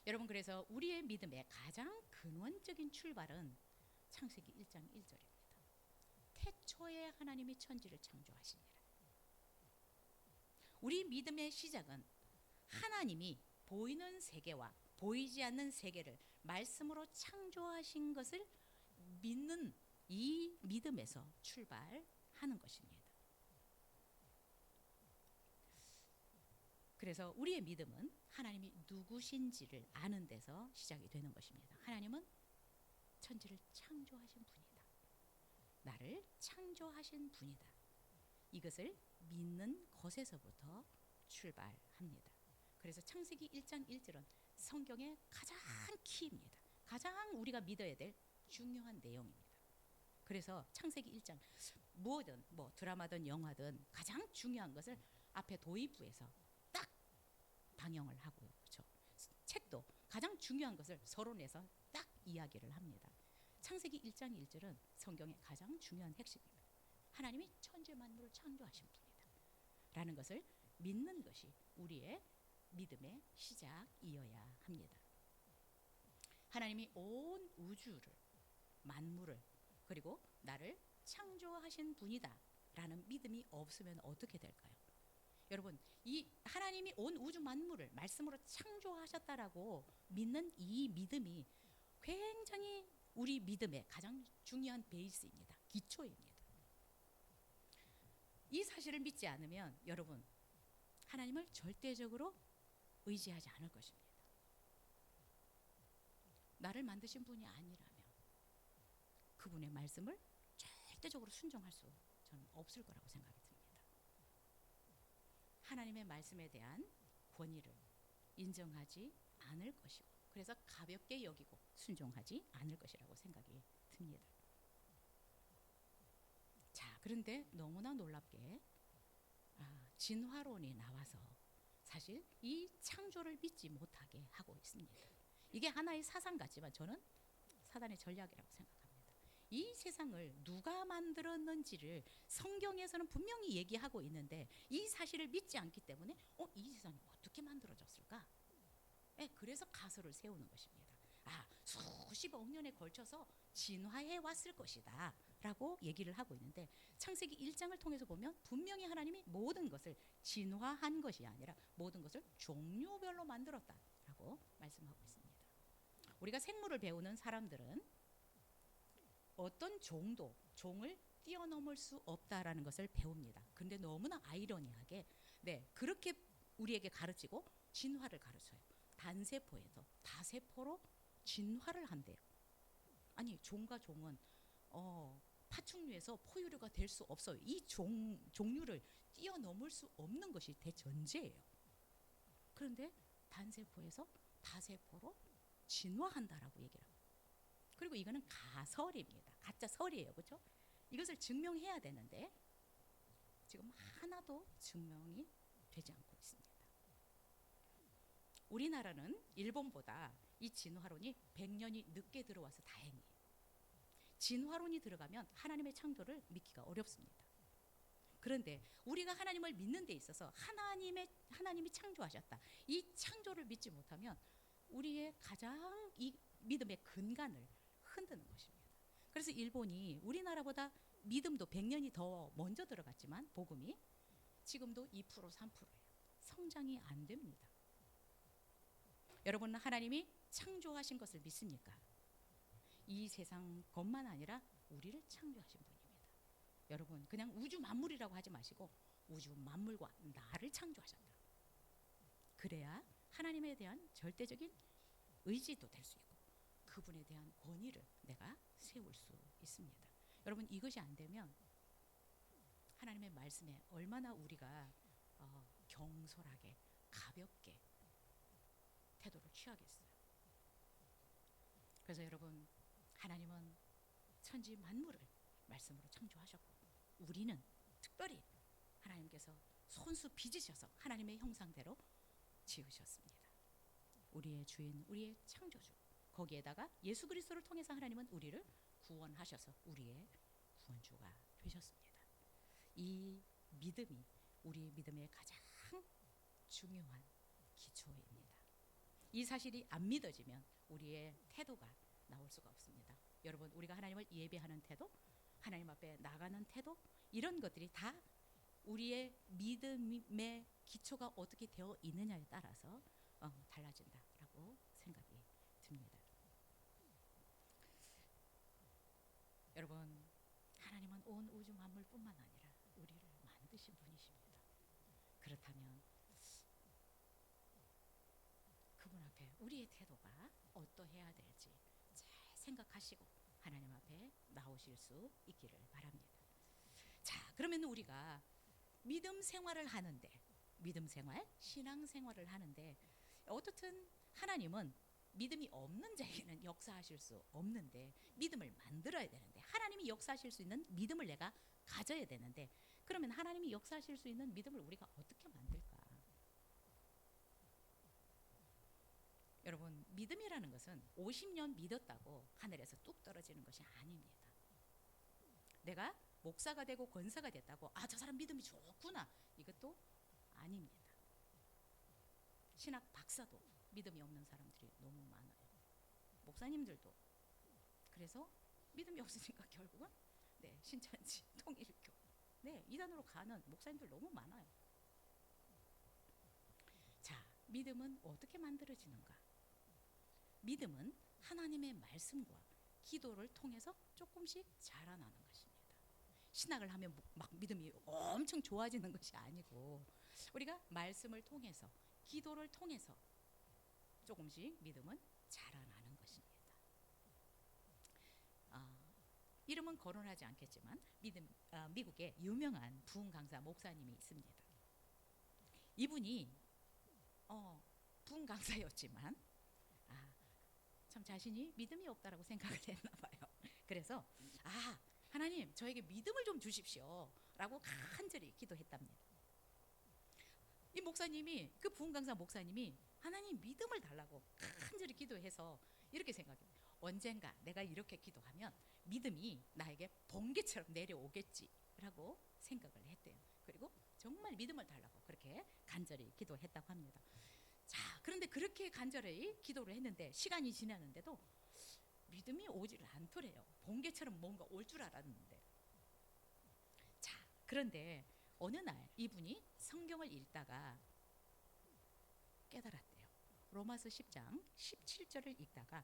여러분, 그래서 우리의 믿음의 가장 근원적인 출발은 창세기 1장 1절입니다. 태초에 하나님이 천지를 창조하시니라. 우리 믿음의 시작은 하나님이 보이는 세계와 보이지 않는 세계를 말씀으로 창조하신 것을 믿는 이 믿음에서 출발하는 것입니다. 그래서 우리의 믿음은 하나님이 누구신지를 아는 데서 시작이 되는 것입니다. 하나님은 천지를 창조하신 분이다. 나를 창조하신 분이다. 이것을 믿는 것에서부터 출발합니다. 그래서 창세기 1장 1절은 성경의 가장 키입니다. 가장 우리가 믿어야 될 중요한 내용입니다. 그래서 창세기 1장 뭐든 뭐 드라마든 영화든 가장 중요한 것을 앞에 도입부에서 딱 방영을 하고요. 그렇죠? 책도 가장 중요한 것을 서론에서 딱 이야기를 합니다. 창세기 1장 1절은 성경의 가장 중요한 핵심입니다. 하나님이 천지 만물을 창조하신 분이다 라는 것을 믿는 것이 우리의 믿음의 시작이어야 합니다. 하나님이 온 우주를 만물을 그리고 나를 창조하신 분이다 라는 믿음이 없으면 어떻게 될까요? 여러분, 이 하나님이 온 우주 만물을 말씀으로 창조하셨다라고 믿는 이 믿음이 굉장히 우리 믿음의 가장 중요한 베이스입니다. 기초입니다. 이 사실을 믿지 않으면 여러분, 하나님을 절대적으로 의지하지 않을 것입니다. 나를 만드신 분이 아니라면 그분의 말씀을 절대적으로 순종할 수 저는 없을 거라고 생각이 듭니다. 하나님의 말씀에 대한 권위를 인정하지 않을 것이고 그래서 가볍게 여기고 순종하지 않을 것이라고 생각이 듭니다. 자, 그런데 너무나 놀랍게 진화론이 나와서 사실 이 창조를 믿지 못하게 하고 있습니다. 이게 하나의 사상 같지만 저는 사단의 전략이라고 생각합니다. 이 세상을 누가 만들었는지를 성경에서는 분명히 얘기하고 있는데 이 사실을 믿지 않기 때문에 이 세상이 어떻게 만들어졌을까? 그래서 가설을 세우는 것입니다. 수십억 년에 걸쳐서 진화해 왔을 것이다 라고 얘기를 하고 있는데 창세기 1장을 통해서 보면 분명히 하나님이 모든 것을 진화한 것이 아니라 모든 것을 종류별로 만들었다라고 말씀하고 있습니다. 우리가 생물을 배우는 사람들은 어떤 종을 뛰어넘을 수 없다라는 것을 배웁니다. 근데 너무나 아이러니하게 그렇게 우리에게 가르치고 진화를 가르쳐요. 단세포에서 다세포로 진화를 한대요. 아니 종과 종은 파충류에서 포유류가 될 수 없어요. 이 종류를 뛰어넘을 수 없는 것이 대전제예요. 그런데 단세포에서 다세포로 진화한다라고 얘기를 합니다. 그리고 이거는 가설입니다. 가짜 설이에요. 그렇죠? 이것을 증명해야 되는데 지금 하나도 증명이 되지 않고 있습니다. 우리나라는 일본보다 이 진화론이 100년이 늦게 들어와서 다행이에요. 진화론이 들어가면 하나님의 창조를 믿기가 어렵습니다. 그런데 우리가 하나님을 믿는 데 있어서 하나님이 창조하셨다. 이 창조를 믿지 못하면 우리의 가장 이 믿음의 근간을 흔드는 것입니다. 그래서 일본이 우리나라보다 믿음도 100년이 더 먼저 들어갔지만 복음이 지금도 2% 3%예요. 성장이 안 됩니다. 여러분 하나님이 창조하신 것을 믿습니까? 이 세상 것만 아니라 우리를 창조하신 분입니다. 여러분 그냥 우주 만물이라고 하지 마시고 우주 만물과 나를 창조하셨다. 그래야 하나님에 대한 절대적인 의지도 될 수 있고 그분에 대한 권위를 내가 세울 수 있습니다. 여러분 이것이 안 되면 하나님의 말씀에 얼마나 우리가 경솔하게 가볍게 태도를 취하겠어요. 그래서 여러분 하나님은 천지 만물을 말씀으로 창조하셨고 우리는 특별히 하나님께서 손수 빚으셔서 하나님의 형상대로 지으셨습니다. 우리의 주인, 우리의 창조주. 거기에다가 예수 그리스도를 통해서 하나님은 우리를 구원하셔서 우리의 구원주가 되셨습니다. 이 믿음이 우리의 믿음의 가장 중요한 기초입니다. 이 사실이 안 믿어지면 우리의 태도가 나올 수가 없습니다. 여러분 우리가 하나님을 예배하는 태도, 하나님 앞에 나가는 태도 이런 것들이 다 우리의 믿음의 기초가 어떻게 되어 있느냐에 따라서 달라진다라고 생각이 듭니다. 여러분 하나님은 온 우주 만물뿐만 아니라 우리를 만드신 분이십니다. 그렇다면 그분 앞에 우리의 태도가 어떠해야 될지 잘 생각하시고 하나님 앞에 나오실 수 있기를 바랍니다. 자, 그러면 우리가 믿음 생활을 하는데 믿음 생활, 신앙 생활을 하는데 어떻든 하나님은 믿음이 없는 자에게는 역사하실 수 없는데 믿음을 만들어야 되는데 하나님이 역사하실 수 있는 믿음을 내가 가져야 되는데 그러면 하나님이 역사하실 수 있는 믿음을 우리가 어떻게 만들까? 여러분 믿음이라는 것은 50년 믿었다고 하늘에서 뚝 떨어지는 것이 아닙니다. 내가 목사가 되고 권사가 됐다고 저 사람 믿음이 좋구나 이것도 아닙니다. 신학 박사도 믿음이 없는 사람들이 너무 많아요. 목사님들도. 그래서 믿음이 없으니까 결국은 신천지, 통일교 이단으로 가는 목사님들 너무 많아요. 자, 믿음은 어떻게 만들어지는가? 믿음은 하나님의 말씀과 기도를 통해서 조금씩 자라나는 것입니다. 신학을 하면 막 믿음이 엄청 좋아지는 것이 아니고 우리가 말씀을 통해서 기도를 통해서 조금씩 믿음은 자라나는 것입니다. 이름은 거론하지 않겠지만 미국에 유명한 부흥 강사 목사님이 있습니다. 이분이 부흥 강사였지만 참 자신이 믿음이 없다라고 생각을 했나 봐요. 그래서 하나님 저에게 믿음을 좀 주십시오 라고 간절히 기도했답니다. 이 목사님이 그 부흥 강사 목사님이 하나님 믿음을 달라고 간절히 기도해서 이렇게 생각해요. 언젠가 내가 이렇게 기도하면 믿음이 나에게 번개처럼 내려오겠지라고 생각을 했대요. 그리고 정말 믿음을 달라고 그렇게 간절히 기도했다고 합니다. 자, 그런데 그렇게 간절히 기도를 했는데 시간이 지났는데도 믿음이 오질 않더래요. 번개처럼 뭔가 올 줄 알았는데. 자, 그런데 어느 날 이분이 성경을 읽다가 깨달았대요. 로마서 10장 17절을 읽다가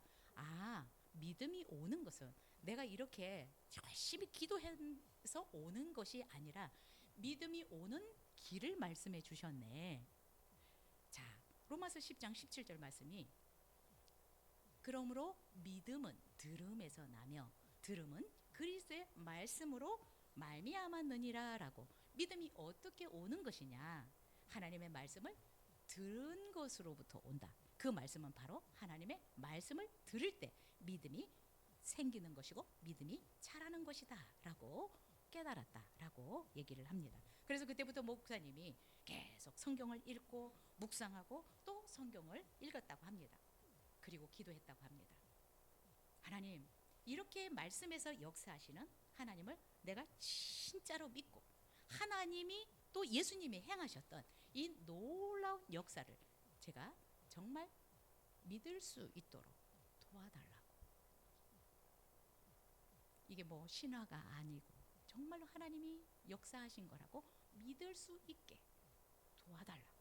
믿음이 오는 것은 내가 이렇게 열심히 기도해서 오는 것이 아니라 믿음이 오는 길을 말씀해 주셨네. 자, 로마서 10장 17절 말씀이 그러므로 믿음은 들음에서 나며 들음은 그리스도의 말씀으로 말미암았느니라라고. 믿음이 어떻게 오는 것이냐? 하나님의 말씀을 들은 것으로부터 온다. 그 말씀은 바로 하나님의 말씀을 들을 때 믿음이 생기는 것이고 믿음이 자라는 것이다 라고 깨달았다라고 얘기를 합니다. 그래서 그때부터 목사님이 계속 성경을 읽고 묵상하고 또 성경을 읽었다고 합니다. 그리고 기도했다고 합니다. 하나님, 이렇게 말씀에서 역사하시는 하나님을 내가 진짜로 믿고 하나님이 또 예수님이 행하셨던 이 놀라운 역사를 제가 정말 믿을 수 있도록 도와달라고. 이게 뭐 신화가 아니고 정말로 하나님이 역사하신 거라고 믿을 수 있게 도와달라고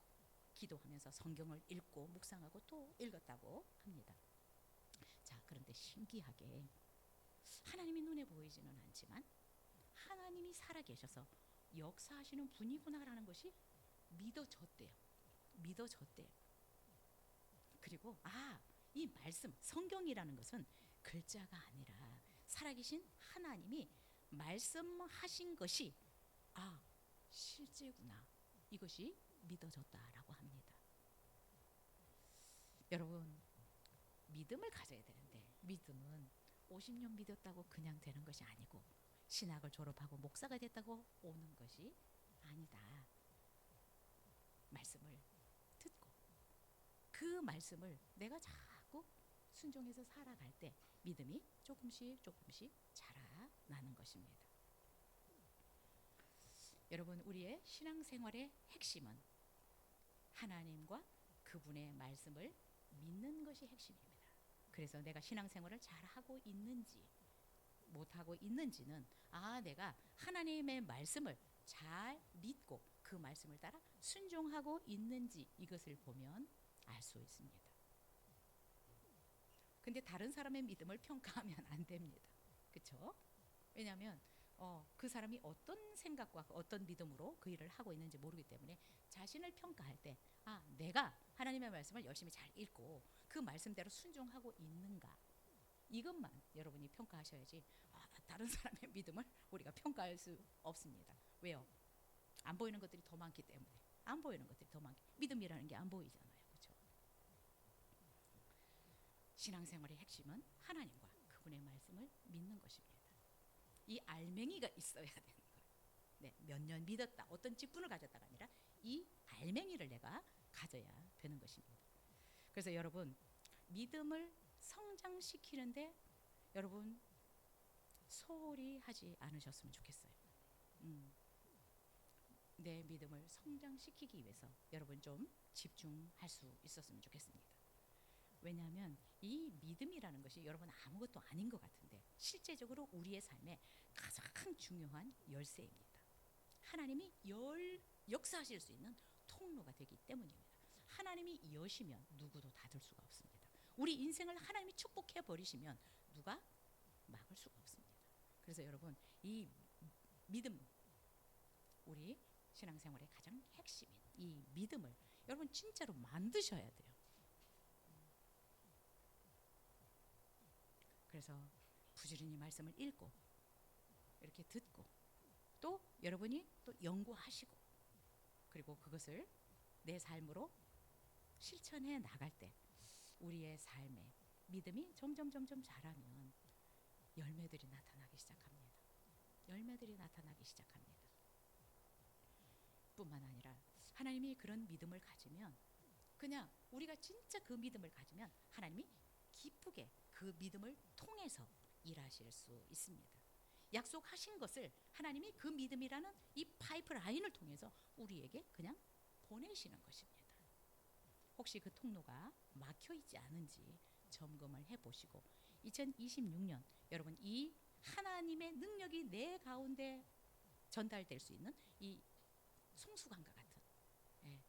기도하면서 성경을 읽고 묵상하고 또 읽었다고 합니다. 자, 그런데 신기하게 하나님이 눈에 보이지는 않지만 하나님이 살아계셔서 역사하시는 분이구나라는 것이 믿어졌대요. 믿어졌대요. 그리고 이 말씀, 성경이라는 것은 글자가 아니라 살아계신 하나님이 말씀하신 것이 실제구나. 이것이 믿어졌다라고 합니다. 여러분, 믿음을 가져야 되는데 믿음은 50년 믿었다고 그냥 되는 것이 아니고 신학을 졸업하고 목사가 됐다고 오는 것이 아니다. 말씀을 듣고 그 말씀을 내가 자꾸 순종해서 살아갈 때 믿음이 조금씩 자라나는 것입니다. 여러분, 우리의 신앙생활의 핵심은 하나님과 그분의 말씀을 믿는 것이 핵심입니다. 그래서 내가 신앙생활을 잘하고 있는지 못하고 있는지는 내가 하나님의 말씀을 잘 믿고 그 말씀을 따라 순종하고 있는지 이것을 보면 알 수 있습니다. 근데 다른 사람의 믿음을 평가하면 안 됩니다. 그렇죠? 왜냐하면 그 사람이 어떤 생각과 어떤 믿음으로 그 일을 하고 있는지 모르기 때문에 자신을 평가할 때 내가 하나님의 말씀을 열심히 잘 읽고 그 말씀대로 순종하고 있는가, 이것만 여러분이 평가하셔야지 다른 사람의 믿음을 우리가 평가할 수 없습니다. 왜요? 안 보이는 것들이 더 많기 때문에. 안 보이는 것들이 더 많기. 믿음이라는 게 안 보이잖아요. 그렇죠? 신앙생활의 핵심은 하나님과 그분의 말씀을 믿는 것입니다. 이 알맹이가 있어야 되는 거예요. 네, 몇 년 믿었다, 어떤 직분을 가졌다가 아니라 이 알맹이를 내가 가져야 되는 것입니다. 그래서 여러분, 믿음을 성장시키는데 여러분 소홀히 하지 않으셨으면 좋겠어요. 내 믿음을 성장시키기 위해서 여러분 좀 집중할 수 있었으면 좋겠습니다. 왜냐하면 이 믿음이라는 것이 여러분 아무것도 아닌 것 같은데 실제적으로 우리의 삶에 가장 중요한 열쇠입니다. 하나님이 역사하실 수 있는 통로가 되기 때문입니다. 하나님이 여시면 누구도 닫을 수가 없습니다. 우리 인생을 하나님이 축복해 버리시면 누가 막을 수가 없습니다. 그래서 여러분, 이 믿음, 우리 신앙생활의 가장 핵심인 이 믿음을 여러분 진짜로 만드셔야 돼요. 그래서 부지런히 말씀을 읽고 이렇게 듣고 또 여러분이 또 연구하시고 그리고 그것을 내 삶으로 실천해 나갈 때 우리의 삶에 믿음이 점점 자라면 열매들이 나타나기 시작합니다. 열매들이 나타나기 시작합니다. 뿐만 아니라 하나님이 그런 믿음을 가지면 그냥 우리가 진짜 그 믿음을 가지면 하나님이 기쁘게 그 믿음을 통해서 일하실 수 있습니다. 약속하신 것을 하나님이 그 믿음이라는 이 파이프라인을 통해서 우리에게 그냥 보내시는 것입니다. 혹시 그 통로가 막혀 있지 않은지 점검을 해보시고 2026년 여러분 이 하나님의 능력이 내 가운데 전달될 수 있는 이 송수관과 같은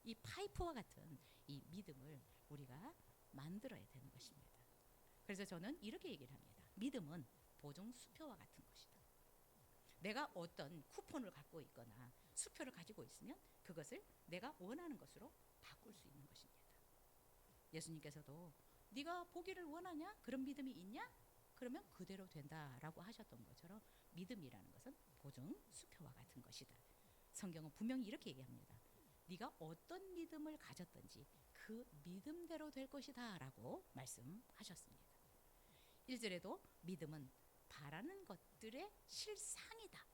이 파이프와 같은 이 믿음을 우리가 만들어야 되는 것입니다. 그래서 그래서 저는 이렇게 얘기를 합니다. 믿음은 보증 수표와 같은 것이다. 내가 어떤 쿠폰을 갖고 있거나 수표를 가지고 있으면 그것을 내가 원하는 것으로 바꿀 수 있는 것입니다. 예수님께서도 네가 보기를 원하냐? 그런 믿음이 있냐? 그러면 그대로 된다라고 하셨던 것처럼 믿음이라는 것은 보증 수표와 같은 것이다. 성경은 분명히 이렇게 얘기합니다. 네가 어떤 믿음을 가졌든지 그 믿음대로 될 것이다 라고 말씀하셨습니다. 1절에도 믿음은 바라는 것들의 실상이다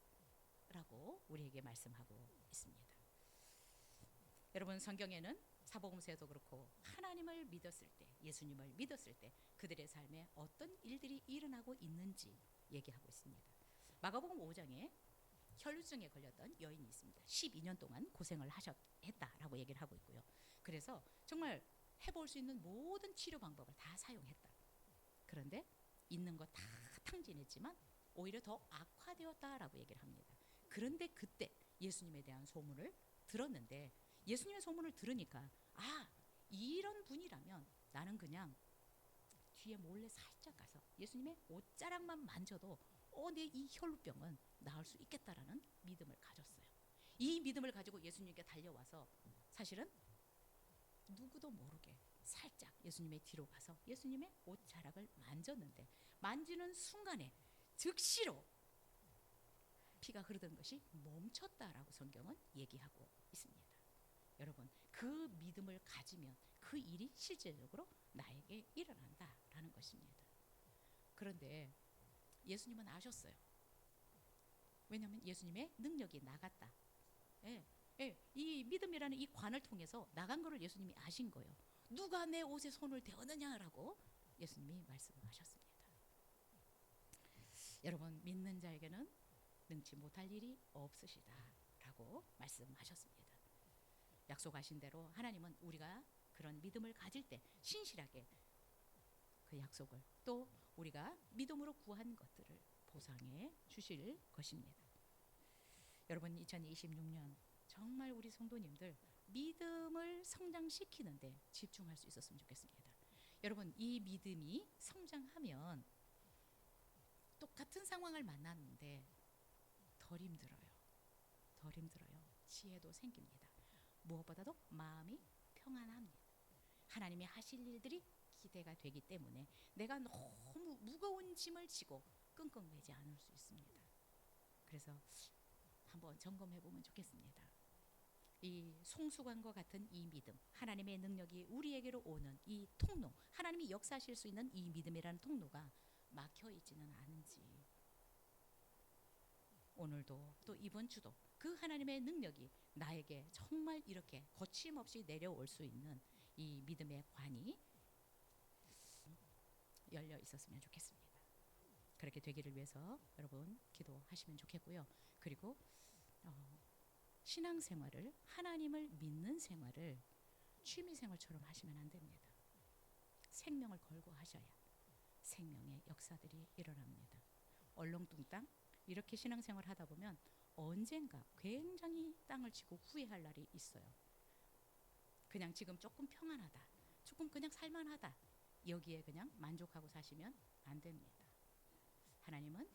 라고 우리에게 말씀하고 있습니다. 여러분, 성경에는 사복음서에도 그렇고 하나님을 믿었을 때, 예수님을 믿었을 때 그들의 삶에 어떤 일들이 일어나고 있는지 얘기하고 있습니다. 마가복음 5장에 혈루증에 걸렸던 여인이 있습니다. 12년 동안 고생을 했다라고 얘기를 하고 있고요. 그래서 정말 해볼 수 있는 모든 치료 방법을 다 사용했다. 그런데 있는 거 다 탕진했지만 오히려 더 악화되었다라고 얘기를 합니다. 그런데 그때 예수님에 대한 소문을 들었는데, 예수님의 소문을 들으니까 이런 분이라면 나는 그냥 뒤에 몰래 살짝 가서 예수님의 옷자락만 만져도 내 이 혈루병은 나을 수 있겠다라는 믿음을 가졌어요. 이 믿음을 가지고 예수님께 달려와서 사실은 누구도 모르게 살짝 예수님의 뒤로 가서 예수님의 옷자락을 만졌는데, 만지는 순간에 즉시로 피가 흐르던 것이 멈췄다라고 성경은 얘기하고 있습니다. 여러분, 그 믿음을 가지면 그 일이 실제적으로 나에게 일어난다라는 것입니다. 그런데 예수님은 아셨어요. 왜냐하면 예수님의 능력이 나갔다. 이 믿음이라는 이 관을 통해서 나간 것을 예수님이 아신 거예요. 누가 내 옷에 손을 대었느냐라고 예수님이 말씀하셨습니다. 여러분, 믿는 자에게는 능치 못할 일이 없으시다라고 말씀하셨습니다. 약속하신 대로 하나님은 우리가 그런 믿음을 가질 때 신실하게 그 약속을, 또 우리가 믿음으로 구한 것들을 보상해 주실 것입니다. 여러분, 2026년 정말 우리 성도님들 믿음을 성장시키는데 집중할 수 있었으면 좋겠습니다. 여러분, 이 믿음이 성장하면 똑같은 상황을 만났는데 덜 힘들어요. 지혜도 생깁니다. 무엇보다도 마음이 평안합니다. 하나님이 하실 일들이 기대가 되기 때문에 내가 너무 무거운 짐을 지고 끙끙대지 않을 수 있습니다. 그래서 한번 점검해 보면 좋겠습니다. 이 송수관과 같은 이 믿음, 하나님의 능력이 우리에게로 오는 이 통로, 하나님이 역사하실 수 있는 이 믿음이라는 통로가 막혀 있지는 않은지, 오늘도 또 이번 주도 그 하나님의 능력이 나에게 정말 이렇게 거침없이 내려올 수 있는 이 믿음의 관이 열려 있었으면 좋겠습니다. 그렇게 되기를 위해서 여러분 기도하시면 좋겠고요. 그리고 신앙생활을, 하나님을 믿는 생활을 취미생활처럼 하시면 안 됩니다. 생명을 걸고 하셔야 생명의 역사들이 일어납니다. 얼렁뚱땅 이렇게 신앙생활 하다 보면 언젠가 굉장히 땅을 치고 후회할 날이 있어요. 그냥 지금 조금 평안하다, 조금 그냥 살만하다, 여기에 그냥 만족하고 사시면 안 됩니다. 하나님은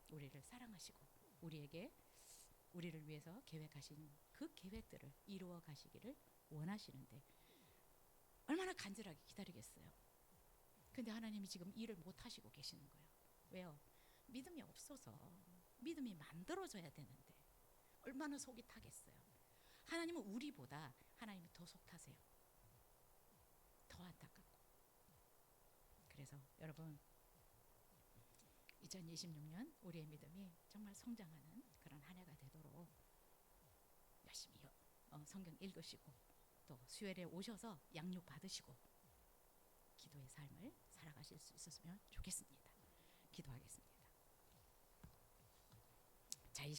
우리를 사랑하시고 우리를 위해서 계획하신 그 계획들을 이루어 가시기를 원하시는데 얼마나 간절하게 기다리겠어요. 근데 하나님이 지금 일을 못 하시고 계시는 거예요. 왜요? 믿음이 없어서. 믿음이 만들어져야 되는데 얼마나 속이 타겠어요. 하나님은 우리보다 하나님이 더 속 타세요. 더 안타깝고. 그래서 여러분, 2026년 우리의 믿음이 정말 성장하는 그런 한 해가 되도록 열심히 성경 읽으시고 또 수요일에 오셔서 양육 받으시고 기도의 삶을 살아가실 수 있었으면 좋겠습니다. 기도하겠습니다.